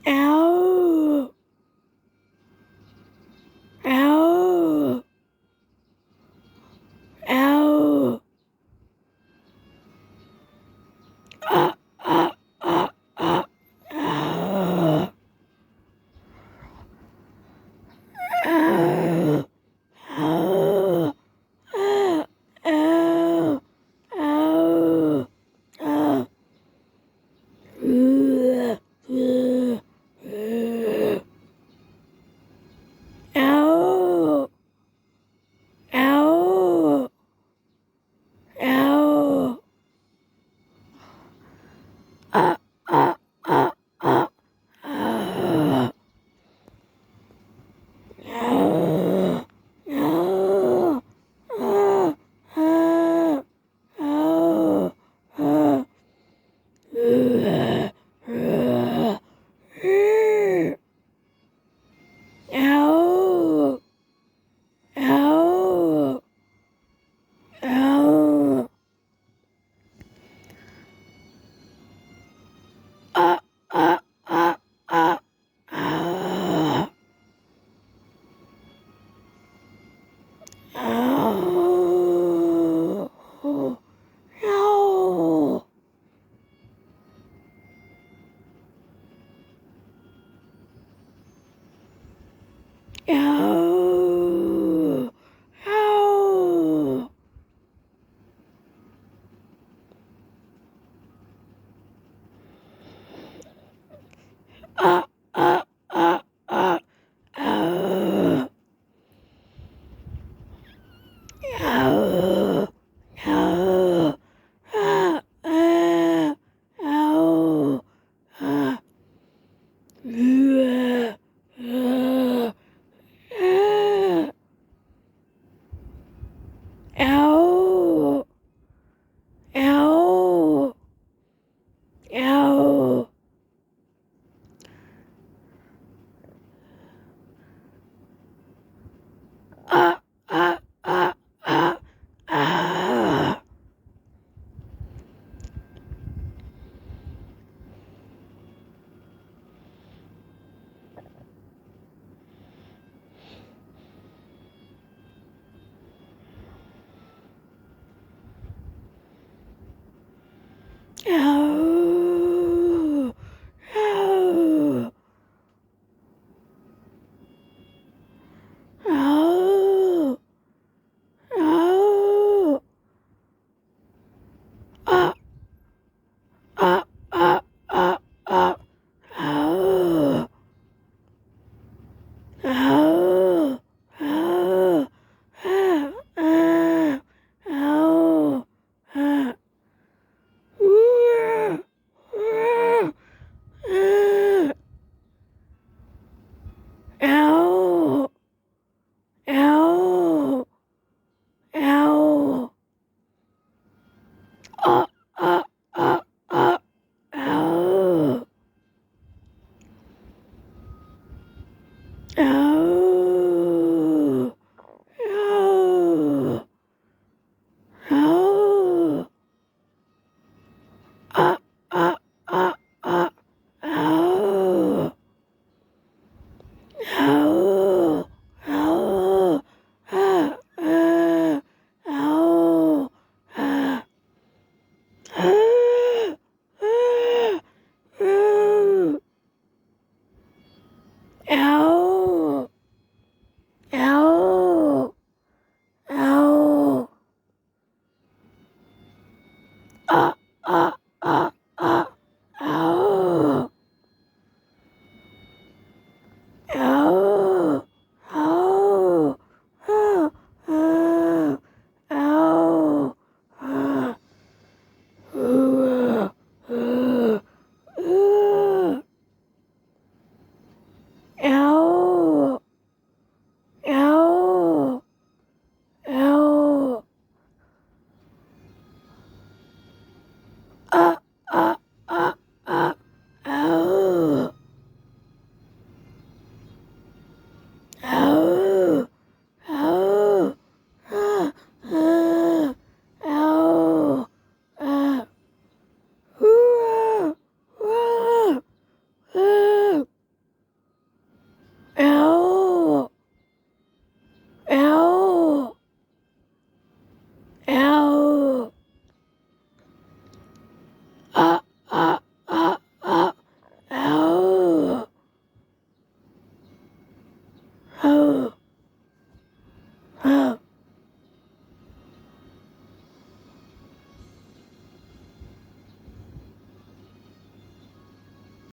Ow. Ow. Ow. Ah, ah, ah, ah. Ow. Ow. Ow. Ow. Ow. Ow. Ow. Ow. Ow. Ow. Ow. Ah, ah, ah, ah. Ow. Ow. Ow. Ah, ah, ow. Ah. Ow. Ow. Ow. Ah, ah, ah, ah. Ah. Ow. Ow. Ow. Ow. Ah, ah, ah, ah. Ow. Ow. Ow. Ah, ah. Ow. Ah. Ah. Ah. Ah. Ow. Ow. Ow. Ah, ah, ah, ah, ah. Ow. Ow. Ow. Ow. Ah, ah, ah, ah, ah. Ow. Ow. Ow. Ah, ah. Ow. Ah. Ooh. Ooh. Ah. Ow. Ow. Ow. Ah, ah, ah, ah. Ow. Ow.